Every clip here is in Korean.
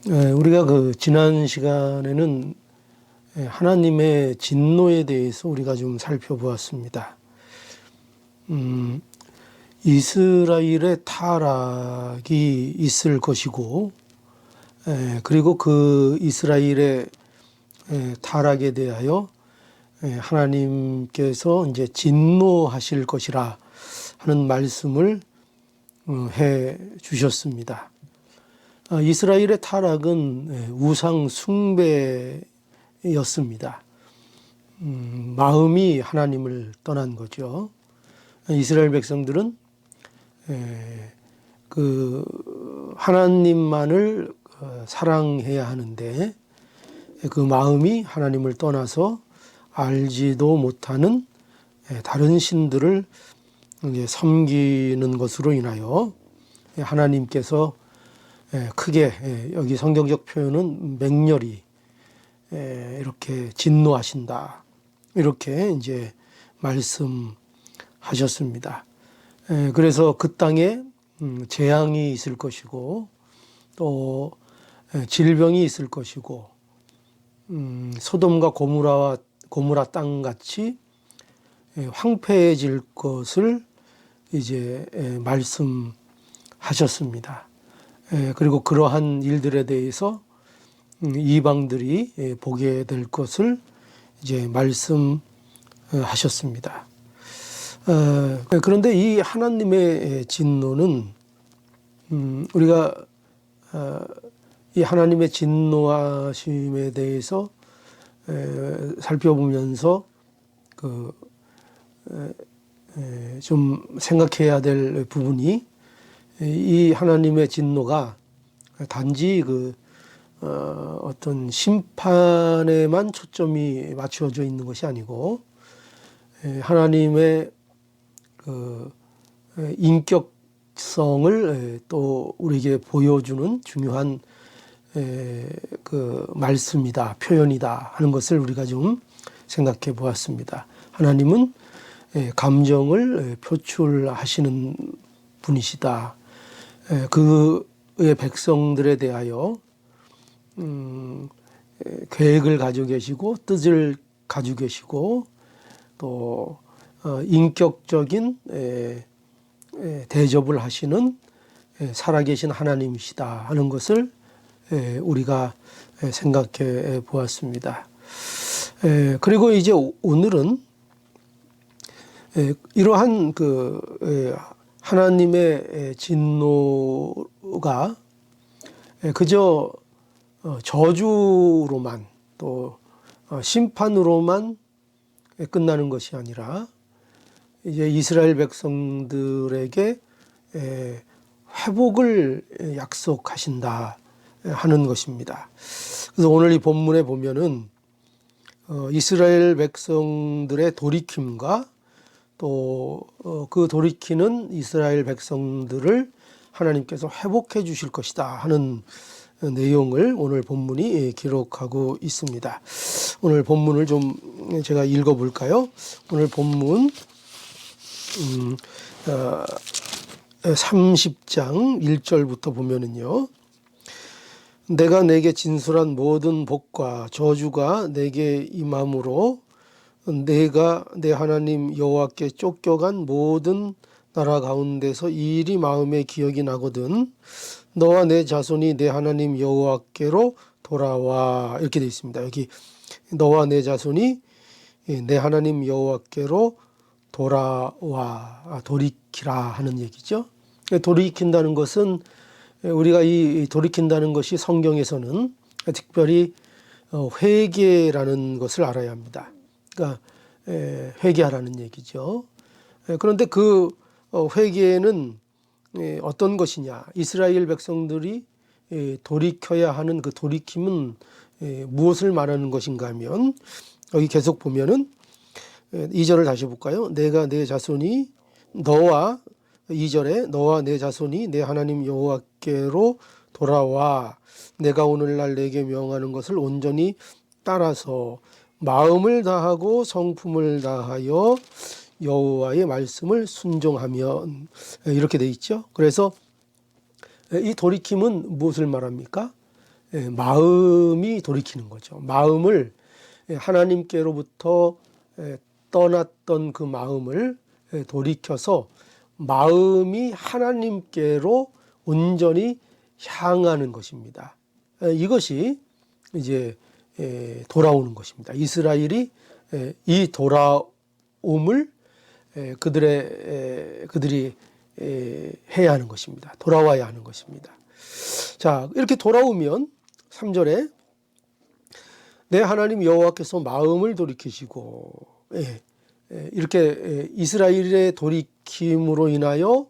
우리가 지난 시간에는 하나님의 진노에 대해서 우리가 좀 살펴보았습니다. 이스라엘의 타락이 있을 것이고, 그리고 그 이스라엘의 타락에 대하여 하나님께서 이제 진노하실 것이라 하는 말씀을 해 주셨습니다. 이스라엘의 타락은 우상 숭배였습니다. 마음이 하나님을 떠난 거죠. 이스라엘 백성들은 그 하나님만을 사랑해야 하는데 그 마음이 하나님을 떠나서 알지도 못하는 다른 신들을 섬기는 것으로 인하여 하나님께서 크게 여기 성경적 표현은 맹렬히 이렇게 진노하신다, 이렇게 이제 말씀하셨습니다. 그래서 그 땅에 재앙이 있을 것이고 또 질병이 있을 것이고 소돔과 고무라 땅같이 황폐해질 것을 이제 말씀하셨습니다. 그리고 그러한 일들에 대해서 이방들이 보게 될 것을 이제 말씀하셨습니다. 그런데 이 하나님의 진노는 우리가 이 하나님의 진노하심에 대해서 살펴보면서 좀 생각해야 될 부분이, 이 하나님의 진노가 단지 어떤 심판에만 초점이 맞춰져 있는 것이 아니고 하나님의 인격성을 또 우리에게 보여주는 중요한 말씀이다, 표현이다 하는 것을 우리가 좀 생각해 보았습니다. 하나님은 감정을 표출하시는 분이시다. 그의 백성들에 대하여 계획을 가지고 계시고 뜻을 가지고 계시고 또 인격적인 대접을 하시는 살아계신 하나님이시다 하는 것을 우리가 생각해 보았습니다. 그리고 이제 오늘은 이러한 하나님의 진노가 그저 저주로만 또 심판으로만 끝나는 것이 아니라 이제 이스라엘 백성들에게 회복을 약속하신다 하는 것입니다. 그래서 오늘 이 본문에 보면은 이스라엘 백성들의 돌이킴과 또 그 돌이키는 이스라엘 백성들을 하나님께서 회복해 주실 것이다 하는 내용을 오늘 본문이 기록하고 있습니다. 오늘 본문을 좀 제가 읽어볼까요? 오늘 본문 30장 1절부터 보면은요, 내가 내게 진술한 모든 복과 저주가 내게 임함으로 내가 내 하나님 여호와께 쫓겨간 모든 나라 가운데서 이 일이 마음에 기억이 나거든 너와 내 자손이 내 하나님 여호와께로 돌아와, 이렇게 되어 있습니다. 여기 너와 내 자손이 내 하나님 여호와께로 돌아와, 돌이키라 하는 얘기죠. 돌이킨다는 것은, 우리가 이 돌이킨다는 것이 성경에서는 특별히 회개라는 것을 알아야 합니다. 그러니까 회개하라는 얘기죠. 그런데 그 회개는 어떤 것이냐, 이스라엘 백성들이 돌이켜야 하는 그 돌이킴은 무엇을 말하는 것인가 하면, 여기 계속 보면은 2절을 다시 볼까요? 내가 내 자손이 너와, 2절에 너와 내 자손이 내 하나님 여호와께로 돌아와 내가 오늘날 내게 명하는 것을 온전히 따라서 마음을 다하고 성품을 다하여 여호와의 말씀을 순종하면, 이렇게 돼 있죠. 그래서 이 돌이킴은 무엇을 말합니까? 마음이 돌이키는 거죠. 마음을 하나님께로부터 떠났던 그 마음을 돌이켜서 마음이 하나님께로 온전히 향하는 것입니다. 이것이 이제 돌아오는 것입니다. 이스라엘이 이 돌아옴을 그들이 해야 하는 것입니다. 돌아와야 하는 것입니다. 자, 이렇게 돌아오면 3절에 내 하나님 여호와께서 마음을 돌이키시고, 이렇게 이스라엘의 돌이킴으로 인하여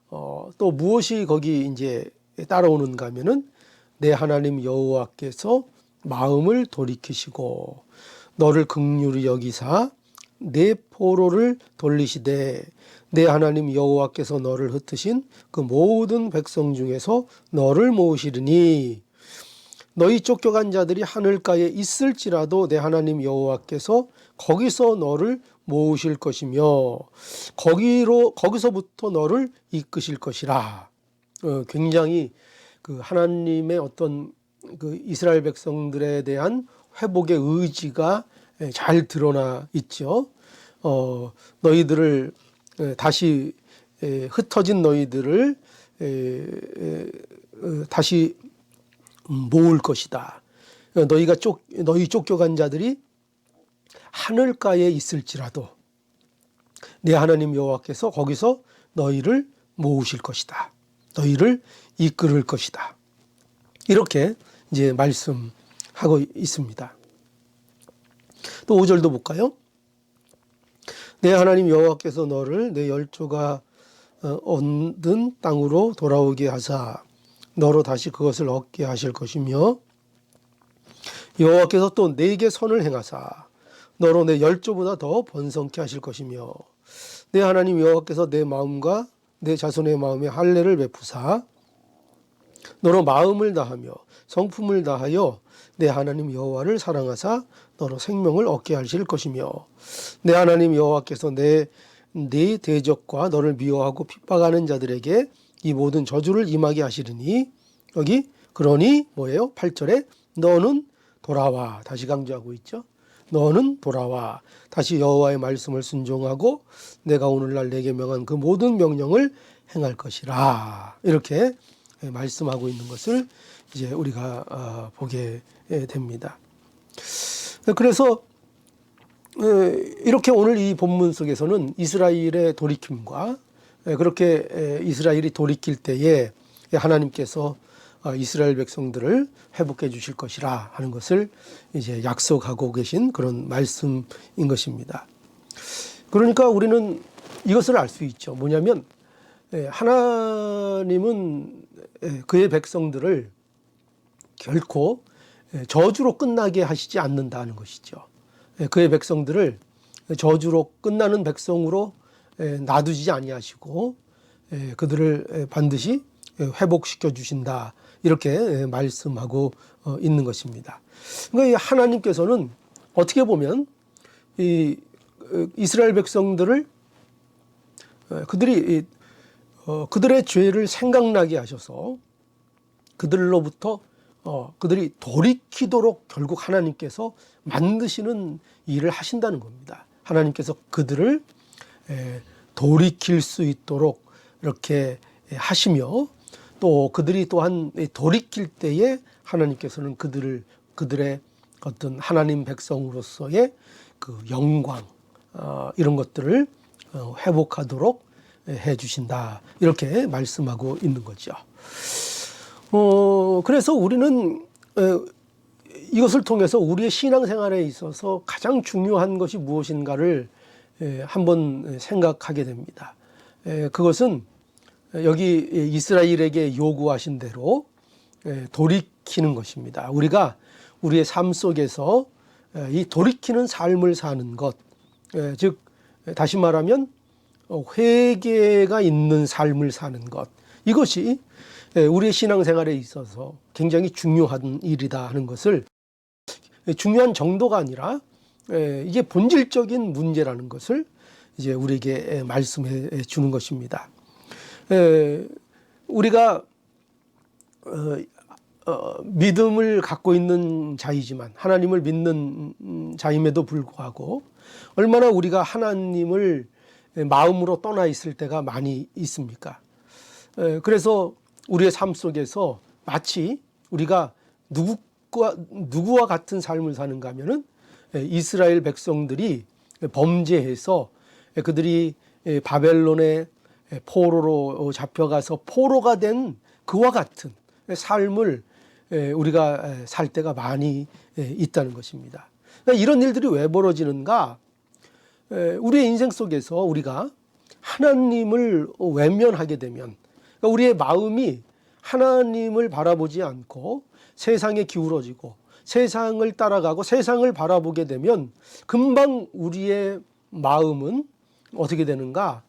또 무엇이 거기 이제 따라오는가 하면은 내 하나님 여호와께서 마음을 돌이키시고 너를 긍휼히 여기사 내 포로를 돌리시되 내 하나님 여호와께서 너를 흩으신 그 모든 백성 중에서 너를 모으시리니 너희 쫓겨간 자들이 하늘가에 있을지라도 내 하나님 여호와께서 거기서 너를 모으실 것이며 거기서부터 너를 이끄실 것이라. 굉장히 그 하나님의 어떤 그 이스라엘 백성들에 대한 회복의 의지가 잘 드러나 있죠. 너희들을 다시 흩어진 너희들을 다시 모을 것이다. 너희 쫓겨간 자들이 하늘가에 있을지라도 내 하나님 여호와께서 거기서 너희를 모으실 것이다. 너희를 이끌을 것이다. 이렇게 이제 말씀하고 있습니다. 또 5절도 볼까요? 내 하나님 여호와께서 너를 내 열조가 얻은 땅으로 돌아오게 하사 너로 다시 그것을 얻게 하실 것이며 여호와께서 또 내게 선을 행하사 너로 내 열조보다 더 번성케 하실 것이며 내 하나님 여호와께서 내 마음과 내 자손의 마음에 할례를 베푸사 너로 마음을 다하며 성품을 다하여 내 하나님 여호와를 사랑하사 너로 생명을 얻게 하실 것이며 내 하나님 여호와께서 네 대적과 너를 미워하고 핍박하는 자들에게 이 모든 저주를 임하게 하시리니 여기 그러니 뭐예요? 8절에 너는 돌아와. 다시 강조하고 있죠. 너는 돌아와. 다시 여호와의 말씀을 순종하고 내가 오늘날 내게 명한 그 모든 명령을 행할 것이라. 이렇게 말씀하고 있는 것을 이제 우리가 보게 됩니다. 그래서 이렇게 오늘 이 본문 속에서는 이스라엘의 돌이킴과 그렇게 이스라엘이 돌이킬 때에 하나님께서 이스라엘 백성들을 회복해 주실 것이라 하는 것을 이제 약속하고 계신 그런 말씀인 것입니다. 그러니까 우리는 이것을 알 수 있죠. 뭐냐면 하나님은 그의 백성들을 결코 저주로 끝나게 하시지 않는다는 것이죠. 그의 백성들을 저주로 끝나는 백성으로 놔두지 아니하시고 그들을 반드시 회복시켜 주신다. 이렇게 말씀하고 있는 것입니다. 그러니까 하나님께서는 어떻게 보면 이 이스라엘 백성들을 그들의 죄를 생각나게 하셔서 그들로부터 그들이 돌이키도록 결국 하나님께서 만드시는 일을 하신다는 겁니다. 하나님께서 그들을 돌이킬 수 있도록 이렇게 하시며 또 그들이 또한 돌이킬 때에 하나님께서는 그들의 어떤 하나님 백성으로서의 그 영광 이런 것들을 회복하도록 해 주신다. 이렇게 말씀하고 있는 거죠. 그래서 우리는 이것을 통해서 우리의 신앙생활에 있어서 가장 중요한 것이 무엇인가를 한번 생각하게 됩니다. 그것은 여기 이스라엘에게 요구하신 대로 돌이키는 것입니다. 우리가 우리의 삶 속에서 이 돌이키는 삶을 사는 것, 즉 다시 말하면 회개가 있는 삶을 사는 것, 이것이 우리의 신앙생활에 있어서 굉장히 중요한 일이다 하는 것을, 중요한 정도가 아니라 이게 본질적인 문제라는 것을 이제 우리에게 말씀해 주는 것입니다. 우리가 믿음을 갖고 있는 자이지만 하나님을 믿는 자임에도 불구하고 얼마나 우리가 하나님을 마음으로 떠나 있을 때가 많이 있습니까? 그래서 우리의 삶 속에서 마치 우리가 누구와 같은 삶을 사는가 하면은 이스라엘 백성들이 범죄해서 그들이 바벨론의 포로로 잡혀가서 포로가 된 그와 같은 삶을 우리가 살 때가 많이 있다는 것입니다. 이런 일들이 왜 벌어지는가? 우리의 인생 속에서 우리가 하나님을 외면하게 되면, 그러니까 우리의 마음이 하나님을 바라보지 않고 세상에 기울어지고 세상을 따라가고 세상을 바라보게 되면 금방 우리의 마음은 어떻게 되는가?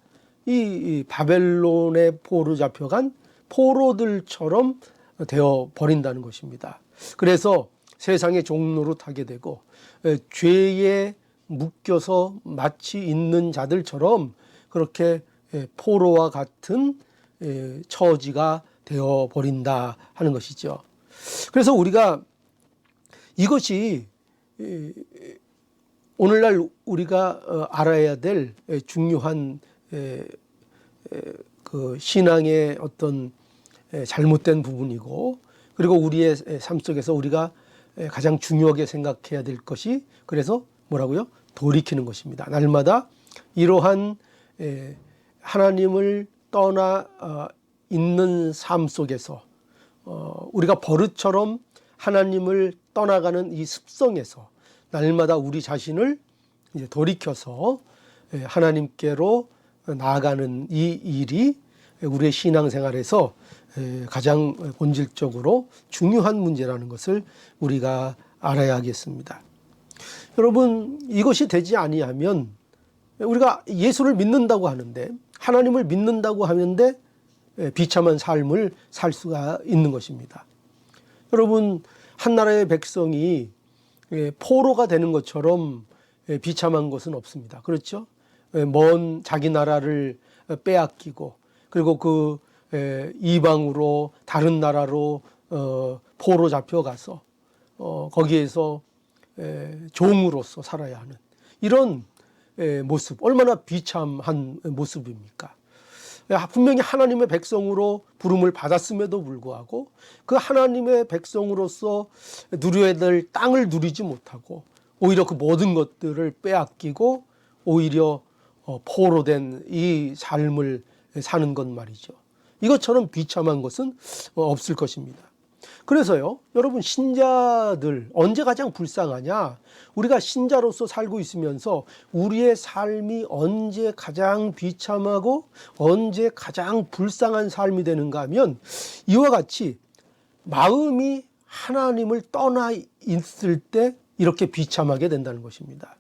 이 바벨론의 포로 잡혀간 포로들처럼 되어 버린다는 것입니다. 그래서 세상의 종로로 타게 되고 죄에 묶여서 마치 있는 자들처럼 그렇게 포로와 같은 처지가 되어 버린다 하는 것이죠. 그래서 우리가 이것이 오늘날 우리가 알아야 될 중요한 그 신앙의 어떤 잘못된 부분이고, 그리고 우리의 삶 속에서 우리가 가장 중요하게 생각해야 될 것이, 그래서 뭐라고요? 돌이키는 것입니다. 날마다 이러한 하나님을 떠나 있는 삶 속에서 우리가 버릇처럼 하나님을 떠나가는 이 습성에서 날마다 우리 자신을 이제 돌이켜서 하나님께로 나아가는 이 일이 우리의 신앙생활에서 가장 본질적으로 중요한 문제라는 것을 우리가 알아야 하겠습니다. 여러분, 이것이 되지 아니하면 우리가 예수를 믿는다고 하는데, 하나님을 믿는다고 하는데 비참한 삶을 살 수가 있는 것입니다. 여러분, 한 나라의 백성이 포로가 되는 것처럼 비참한 것은 없습니다. 그렇죠? 먼 자기 나라를 빼앗기고, 그리고 그 이방으로 다른 나라로 포로 잡혀가서 거기에서 종으로서 살아야 하는 이런 모습, 얼마나 비참한 모습입니까? 분명히 하나님의 백성으로 부름을 받았음에도 불구하고 그 하나님의 백성으로서 누려야 될 땅을 누리지 못하고 오히려 그 모든 것들을 빼앗기고 오히려 포로된 이 삶을 사는 것 말이죠. 이것처럼 비참한 것은 없을 것입니다. 그래서요, 여러분, 신자들 언제 가장 불쌍하냐? 우리가 신자로서 살고 있으면서 우리의 삶이 언제 가장 비참하고 언제 가장 불쌍한 삶이 되는가 하면 이와 같이 마음이 하나님을 떠나 있을 때 이렇게 비참하게 된다는 것입니다.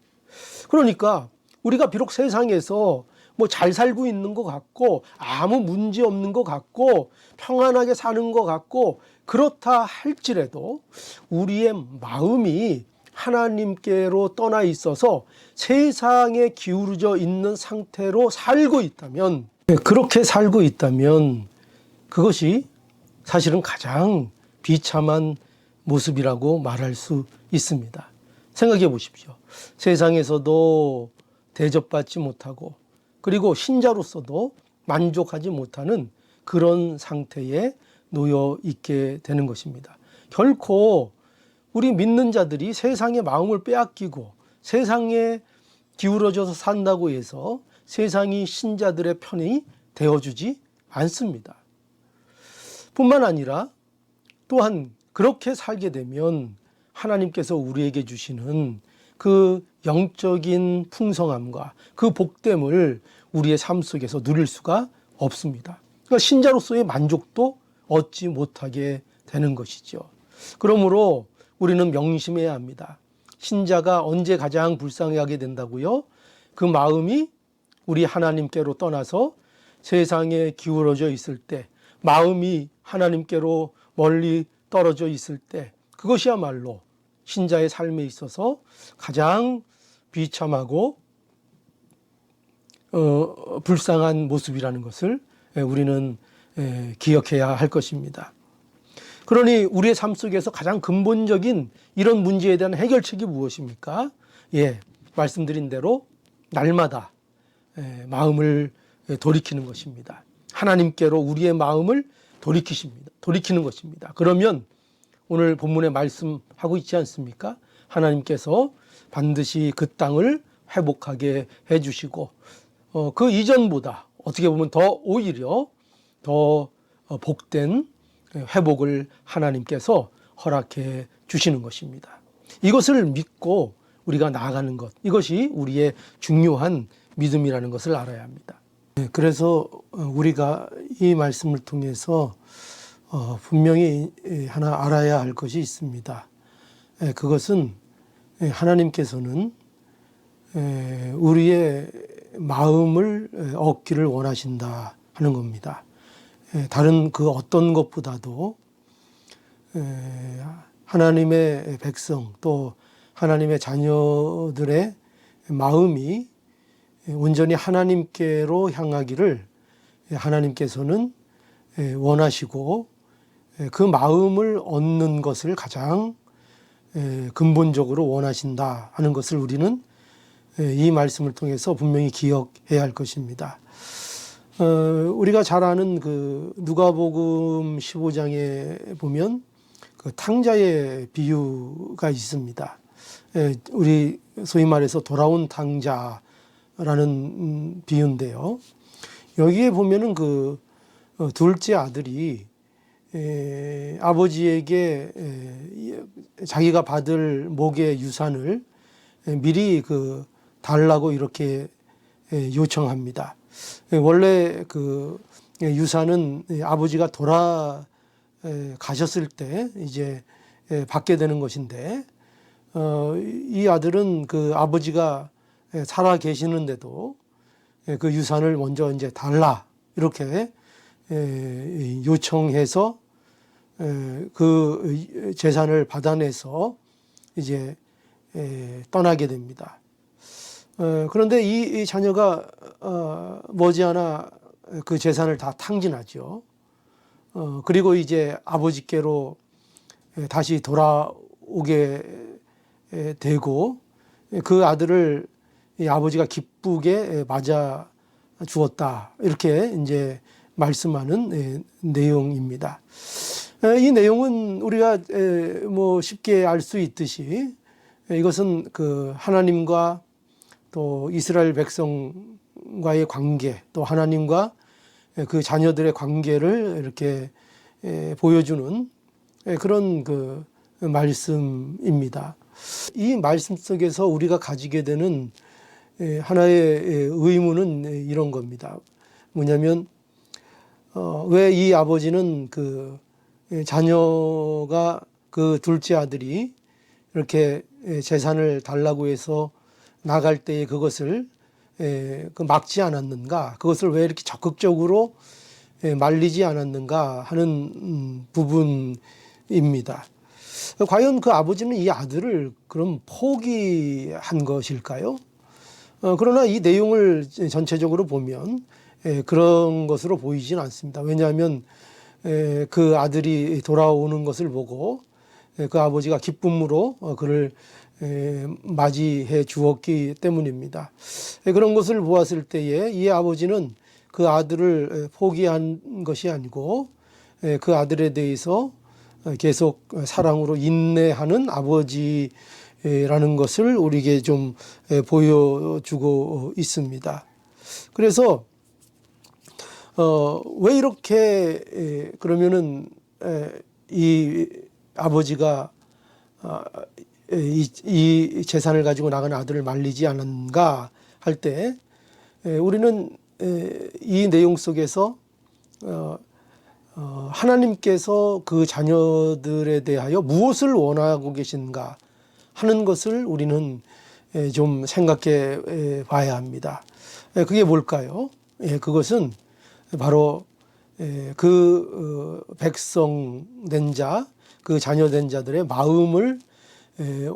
그러니까 우리가 비록 세상에서 뭐 잘 살고 있는 것 같고 아무 문제 없는 것 같고 평안하게 사는 것 같고 그렇다 할지라도 우리의 마음이 하나님께로 떠나 있어서 세상에 기울어져 있는 상태로 살고 있다면, 그렇게 살고 있다면 그것이 사실은 가장 비참한 모습이라고 말할 수 있습니다. 생각해 보십시오. 세상에서도 대접받지 못하고 그리고 신자로서도 만족하지 못하는 그런 상태에 놓여 있게 되는 것입니다. 결코 우리 믿는 자들이 세상의 마음을 빼앗기고 세상에 기울어져서 산다고 해서 세상이 신자들의 편이 되어주지 않습니다. 뿐만 아니라 또한 그렇게 살게 되면 하나님께서 우리에게 주시는 그 영적인 풍성함과 그 복됨을 우리의 삶 속에서 누릴 수가 없습니다. 그러니까 신자로서의 만족도 얻지 못하게 되는 것이죠. 그러므로 우리는 명심해야 합니다. 신자가 언제 가장 불쌍해하게 된다고요? 그 마음이 우리 하나님께로 떠나서 세상에 기울어져 있을 때, 마음이 하나님께로 멀리 떨어져 있을 때, 그것이야말로 신자의 삶에 있어서 가장 비참하고 불쌍한 모습이라는 것을 우리는 기억해야 할 것입니다. 그러니 우리의 삶 속에서 가장 근본적인 이런 문제에 대한 해결책이 무엇입니까? 예, 말씀드린 대로 날마다 마음을 돌이키는 것입니다. 하나님께로 우리의 마음을 돌이키는 것입니다. 그러면 오늘 본문에 말씀하고 있지 않습니까? 하나님께서 반드시 그 땅을 회복하게 해주시고 그 이전보다 어떻게 보면 오히려 더 복된 회복을 하나님께서 허락해 주시는 것입니다. 이것을 믿고 우리가 나아가는 것, 이것이 우리의 중요한 믿음이라는 것을 알아야 합니다. 그래서 우리가 이 말씀을 통해서 분명히 하나 알아야 할 것이 있습니다. 그것은 하나님께서는 우리의 마음을 얻기를 원하신다 하는 겁니다. 다른 그 어떤 것보다도 하나님의 백성 또 하나님의 자녀들의 마음이 온전히 하나님께로 향하기를 하나님께서는 원하시고 그 마음을 얻는 것을 가장 근본적으로 원하신다 하는 것을 우리는 이 말씀을 통해서 분명히 기억해야 할 것입니다. 우리가 잘 아는 그 누가복음 15장에 보면 그 탕자의 비유가 있습니다. 우리 소위 말해서 돌아온 탕자라는 비유인데요. 여기에 보면은 그 둘째 아들이 아버지에게 자기가 받을 목의 유산을 미리 그 달라고 이렇게 요청합니다. 원래 그 유산은 아버지가 가셨을 때 이제 받게 되는 것인데 이 아들은 그 아버지가 살아 계시는데도 그 유산을 먼저 이제 달라 이렇게 요청해서 그 재산을 받아내서 이제 떠나게 됩니다. 그런데 이 자녀가 머지않아 그 재산을 다 탕진하죠. 그리고 이제 아버지께로 다시 돌아오게 되고 그 아들을 아버지가 기쁘게 맞아 주었다 이렇게 이제 말씀하는 내용입니다. 이 내용은 우리가 뭐 쉽게 알 수 있듯이 이것은 그 하나님과 또 이스라엘 백성과의 관계, 또 하나님과 그 자녀들의 관계를 이렇게 보여주는 그런 그 말씀입니다. 이 말씀 속에서 우리가 가지게 되는 하나의 의문은 이런 겁니다. 뭐냐면 왜 이 아버지는 그 자녀가 그 둘째 아들이 이렇게 재산을 달라고 해서 나갈 때에 그것을 막지 않았는가? 그것을 왜 이렇게 적극적으로 말리지 않았는가 하는 부분입니다. 과연 그 아버지는 이 아들을 그럼 포기한 것일까요? 그러나 이 내용을 전체적으로 보면 그런 것으로 보이진 않습니다. 왜냐하면 그 아들이 돌아오는 것을 보고 그 아버지가 기쁨으로 그를 맞이해 주었기 때문입니다. 그런 것을 보았을 때에 이 아버지는 그 아들을 포기한 것이 아니고 그 아들에 대해서 계속 사랑으로 인내하는 아버지라는 것을 우리에게 좀 보여주고 있습니다. 그래서 왜 이렇게 그러면은 이 아버지가 이 재산을 가지고 나간 아들을 말리지 않은가 할 때 우리는 이 내용 속에서 하나님께서 그 자녀들에 대하여 무엇을 원하고 계신가 하는 것을 우리는 좀 생각해 봐야 합니다. 그게 뭘까요? 그것은 바로 그 백성된 자, 그 자녀된 자들의 마음을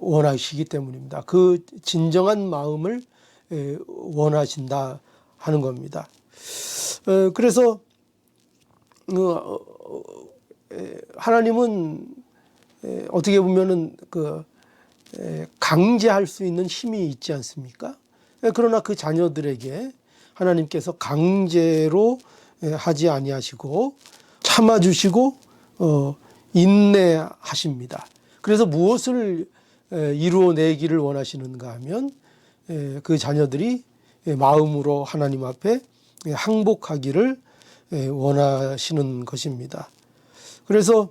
원하시기 때문입니다. 그 진정한 마음을 원하신다 하는 겁니다. 그래서 하나님은 어떻게 보면은 강제할 수 있는 힘이 있지 않습니까? 그러나 그 자녀들에게 하나님께서 강제로 하지 아니하시고 참아주시고 인내하십니다. 그래서 무엇을 이루어내기를 원하시는가 하면 그 자녀들이 마음으로 하나님 앞에 항복하기를 원하시는 것입니다. 그래서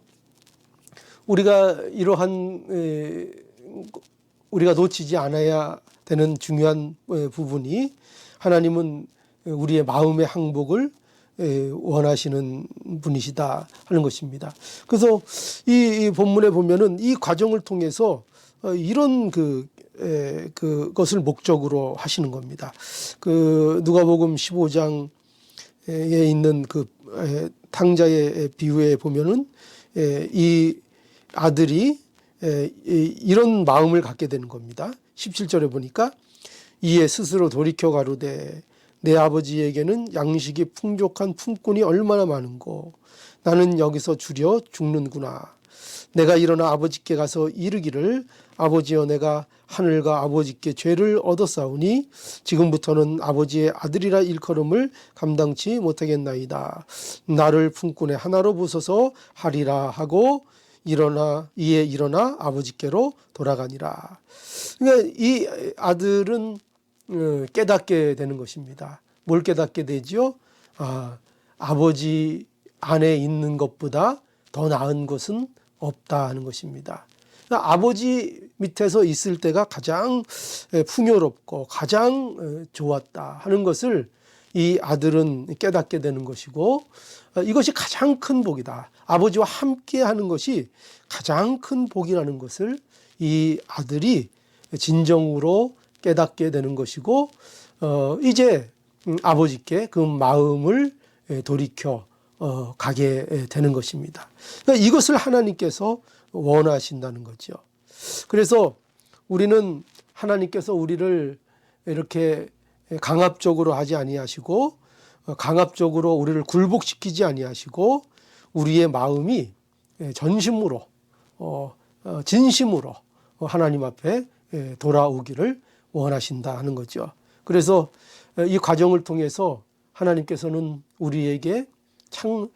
우리가 이러한 우리가 놓치지 않아야 되는 중요한 부분이 하나님은 우리의 마음의 항복을 원하시는 분이시다 하는 것입니다. 그래서 이 본문에 보면은 이 과정을 통해서 이런 그것을 목적으로 하시는 겁니다. 누가복음 15장에 있는 탕자의 비유에 보면은 이 아들이 이런 마음을 갖게 되는 겁니다. 17절에 보니까 이에 스스로 돌이켜 가로되 내 아버지에게는 양식이 풍족한 품꾼이 얼마나 많은고 나는 여기서 줄여 죽는구나. 내가 일어나 아버지께 가서 이르기를 아버지여 내가 하늘과 아버지께 죄를 얻었사오니 지금부터는 아버지의 아들이라 일컬음을 감당치 못하겠나이다. 나를 품꾼의 하나로 부숴서 하리라 하고 이에 일어나 아버지께로 돌아가니라. 그러니까 이 아들은 깨닫게 되는 것입니다. 뭘 깨닫게 되지요? 아버지 안에 있는 것보다 더 나은 것은 없다 하는 것입니다. 그러니까 아버지 밑에서 있을 때가 가장 풍요롭고 가장 좋았다 하는 것을 이 아들은 깨닫게 되는 것이고 이것이 가장 큰 복이다. 아버지와 함께 하는 것이 가장 큰 복이라는 것을 이 아들이 진정으로 깨닫게 되는 것이고 이제 아버지께 그 마음을 돌이켜 가게 되는 것입니다. 그러니까 이것을 하나님께서 원하신다는 거죠. 그래서 우리는 하나님께서 우리를 이렇게 강압적으로 하지 아니하시고 강압적으로 우리를 굴복시키지 아니하시고 우리의 마음이 전심으로 진심으로 하나님 앞에 돌아오기를 원하신다 하는 거죠. 그래서 이 과정을 통해서 하나님께서는 우리에게 참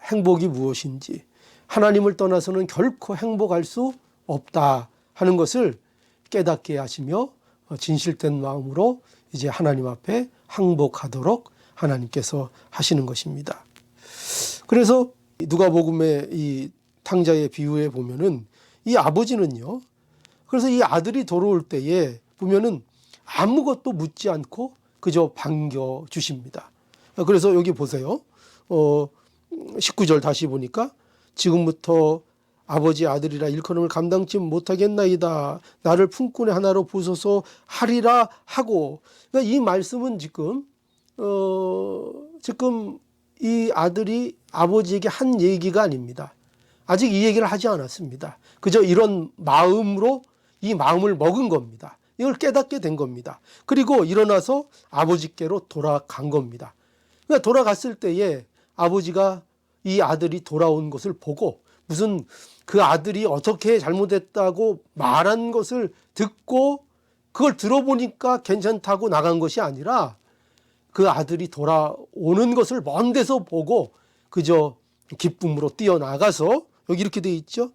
행복이 무엇인지 하나님을 떠나서는 결코 행복할 수 없다 하는 것을 깨닫게 하시며 진실된 마음으로 이제 하나님 앞에 항복하도록 하나님께서 하시는 것입니다. 그래서 누가복음의 이 탕자의 비유에 보면은 이 아버지는요. 그래서 이 아들이 돌아올 때에 보면은 아무것도 묻지 않고 그저 반겨 주십니다. 그래서 여기 보세요. 19절 다시 보니까 지금부터 아버지 아들이라 일컬음을 감당치 못하겠나이다. 나를 품꾼의 하나로 부숴서 하리라 하고. 그러니까 이 말씀은 지금 이 아들이 아버지에게 한 얘기가 아닙니다. 아직 이 얘기를 하지 않았습니다. 그저 이런 마음으로 이 마음을 먹은 겁니다. 이걸 깨닫게 된 겁니다. 그리고 일어나서 아버지께로 돌아간 겁니다. 그러니까 돌아갔을 때에 아버지가 이 아들이 돌아온 것을 보고 무슨 그 아들이 어떻게 잘못했다고 말한 것을 듣고 그걸 들어보니까 괜찮다고 나간 것이 아니라 그 아들이 돌아오는 것을 먼 데서 보고 그저 기쁨으로 뛰어나가서 여기 이렇게 돼 있죠.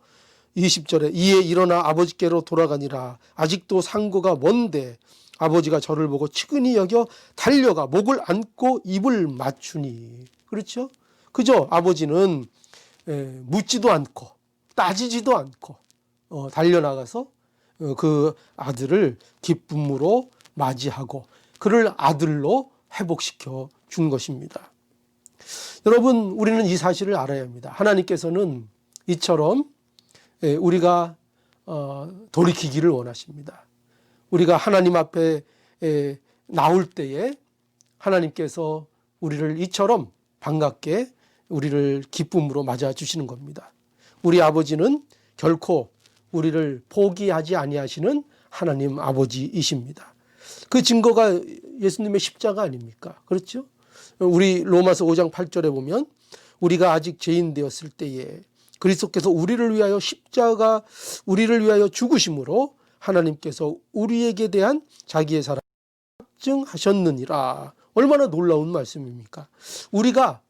20절에 이에 일어나 아버지께로 돌아가니라. 아직도 상고가 먼데 아버지가 저를 보고 측은히 여겨 달려가 목을 안고 입을 맞추니. 그렇죠? 그죠? 아버지는 묻지도 않고 따지지도 않고 달려나가서 그 아들을 기쁨으로 맞이하고 그를 아들로 회복시켜 준 것입니다. 여러분, 우리는 이 사실을 알아야 합니다. 하나님께서는 이처럼 우리가 돌이키기를 원하십니다. 우리가 하나님 앞에 나올 때에 하나님께서 우리를 이처럼 반갑게 우리를 기쁨으로 맞아주시는 겁니다. 우리 아버지는 결코 우리를 포기하지 아니하시는 하나님 아버지이십니다. 그 증거가 예수님의 십자가 아닙니까? 그렇죠? 우리 로마서 5장 8절에 보면 우리가 아직 죄인 되었을 때에 그리스도께서 우리를 위하여 우리를 위하여 죽으심으로 하나님께서 우리에게 대한 자기의 사랑을 확증하셨느니라. 얼마나 놀라운 말씀입니까? 우리가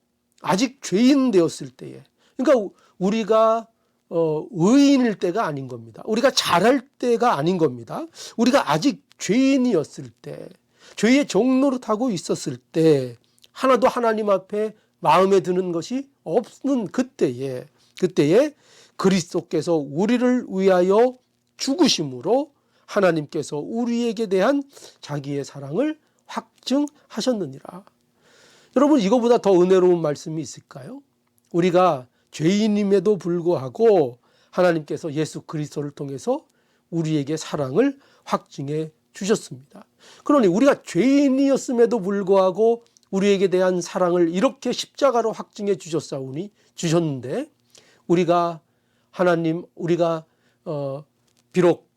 아직 죄인 되었을 때에, 그러니까 우리가 의인일 때가 아닌 겁니다. 우리가 잘할 때가 아닌 겁니다. 우리가 아직 죄인이었을 때, 죄의 종노릇하고 있었을 때, 하나도 하나님 앞에 마음에 드는 것이 없는 그때에 그리스도께서 우리를 위하여 죽으심으로 하나님께서 우리에게 대한 자기의 사랑을 확증하셨느니라. 여러분, 이거보다 더 은혜로운 말씀이 있을까요? 우리가 죄인임에도 불구하고 하나님께서 예수 그리스도를 통해서 우리에게 사랑을 확증해 주셨습니다. 그러니 우리가 죄인이었음에도 불구하고 우리에게 대한 사랑을 이렇게 십자가로 확증해 주셨는데, 우리가 비록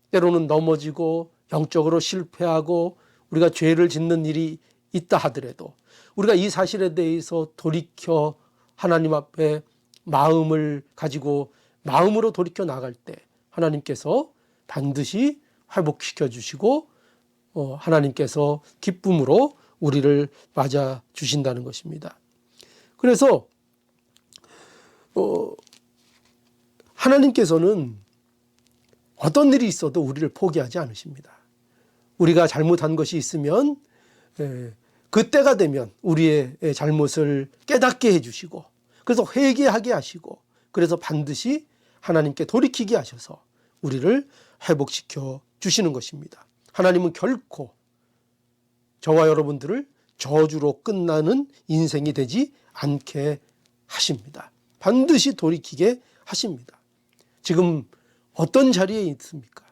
때로는 넘어지고 영적으로 실패하고 우리가 죄를 짓는 일이 있다 하더라도 우리가 이 사실에 대해서 돌이켜 하나님 앞에 마음을 가지고 마음으로 돌이켜 나갈 때 하나님께서 반드시 회복시켜 주시고 하나님께서 기쁨으로 우리를 맞아 주신다는 것입니다. 그래서 하나님께서는 어떤 일이 있어도 우리를 포기하지 않으십니다. 우리가 잘못한 것이 있으면 그때가 되면 우리의 잘못을 깨닫게 해주시고, 그래서 회개하게 하시고, 그래서 반드시 하나님께 돌이키게 하셔서 우리를 회복시켜 주시는 것입니다. 하나님은 결코 저와 여러분들을 저주로 끝나는 인생이 되지 않게 하십니다. 반드시 돌이키게 하십니다. 지금 어떤 자리에 있습니까?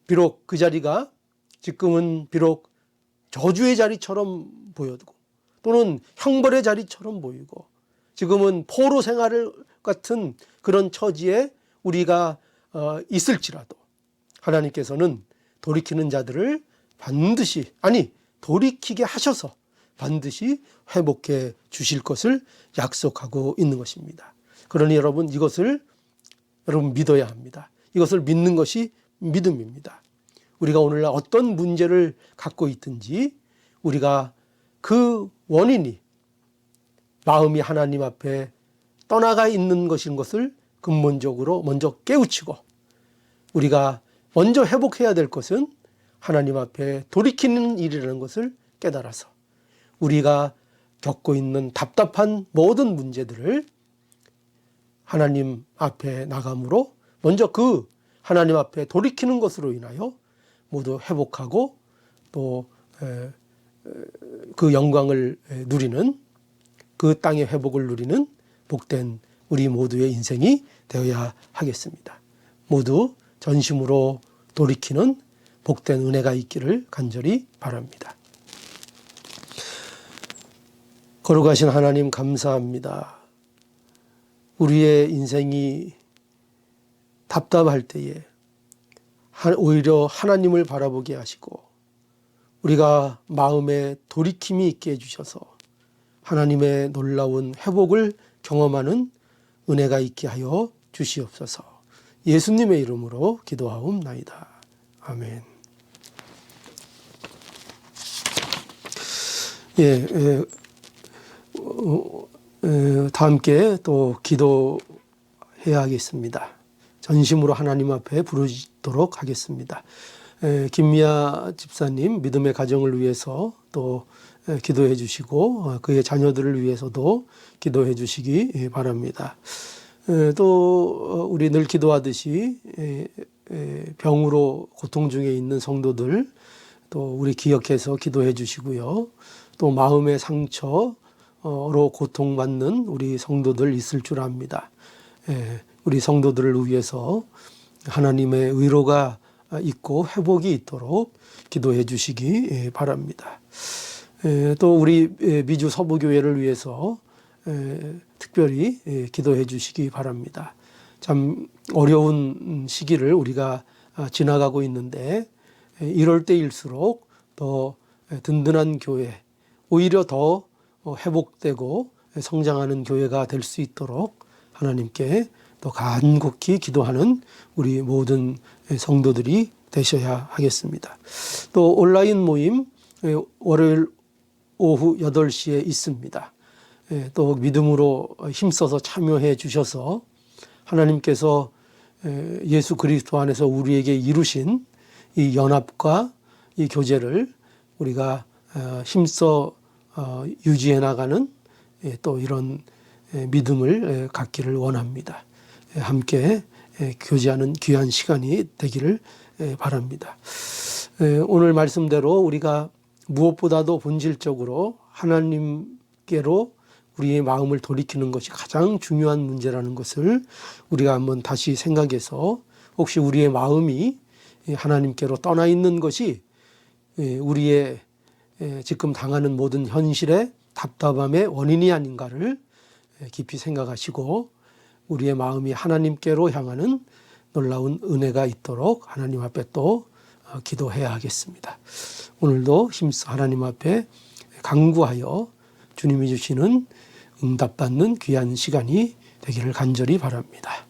비록 그 자리가 지금은 비록 저주의 자리처럼 보여도, 또는 형벌의 자리처럼 보이고, 지금은 포로 생활 같은 그런 처지에 우리가 있을지라도 하나님께서는 돌이키는 자들을 돌이키게 하셔서 반드시 회복해 주실 것을 약속하고 있는 것입니다. 그러니 여러분, 이것을 믿어야 합니다. 이것을 믿는 것이 믿음입니다. 우리가 오늘날 어떤 문제를 갖고 있든지 우리가 그 원인이 마음이 하나님 앞에 떠나가 있는 것인 것을 근본적으로 먼저 깨우치고, 우리가 먼저 회복해야 될 것은 하나님 앞에 돌이키는 일이라는 것을 깨달아서 우리가 겪고 있는 답답한 모든 문제들을 하나님 앞에 나감으로 먼저 그 하나님 앞에 돌이키는 것으로 인하여 모두 회복하고 또 그 영광을 누리는, 그 땅의 회복을 누리는 복된 우리 모두의 인생이 되어야 하겠습니다. 모두 전심으로 돌이키는 복된 은혜가 있기를 간절히 바랍니다. 거룩하신 하나님, 감사합니다. 우리의 인생이 답답할 때에 오히려 하나님을 바라보게 하시고 우리가 마음에 돌이킴이 있게 해주셔서 하나님의 놀라운 회복을 경험하는 은혜가 있게 하여 주시옵소서. 예수님의 이름으로 기도하옵나이다. 아멘. 다 함께 또 기도해야 하겠습니다. 전심으로 하나님 앞에 부르도록 하겠습니다. 김미아 집사님 믿음의 가정을 위해서 또 기도해 주시고 그의 자녀들을 위해서도 기도해 주시기 바랍니다. 또 우리 늘 기도하듯이 병으로 고통 중에 있는 성도들 또 우리 기억해서 기도해 주시고요. 또 마음의 상처로 고통받는 우리 성도들 있을 줄 압니다. 우리 성도들을 위해서 하나님의 의로가 있고 회복이 있도록 기도해 주시기 바랍니다. 또 우리 미주 서부교회를 위해서 특별히 기도해 주시기 바랍니다. 참 어려운 시기를 우리가 지나가고 있는데 이럴 때일수록 더 든든한 교회, 오히려 더 회복되고 성장하는 교회가 될 수 있도록 하나님께 또 간곡히 기도하는 우리 모든 성도들이 되셔야 하겠습니다. 또 온라인 모임 월요일 오후 8시에 있습니다. 또 믿음으로 힘써서 참여해 주셔서 하나님께서 예수 그리스도 안에서 우리에게 이루신 이 연합과 이 교제를 우리가 힘써 유지해 나가는 또 이런 믿음을 갖기를 원합니다. 함께 교제하는 귀한 시간이 되기를 바랍니다. 오늘 말씀대로 우리가 무엇보다도 본질적으로 하나님께로 우리의 마음을 돌이키는 것이 가장 중요한 문제라는 것을 우리가 한번 다시 생각해서 혹시 우리의 마음이 하나님께로 떠나 있는 것이 우리의 지금 당하는 모든 현실의 답답함의 원인이 아닌가를 깊이 생각하시고 우리의 마음이 하나님께로 향하는 놀라운 은혜가 있도록 하나님 앞에 또 기도해야 하겠습니다. 오늘도 힘써 하나님 앞에 간구하여 주님이 주시는 응답받는 귀한 시간이 되기를 간절히 바랍니다.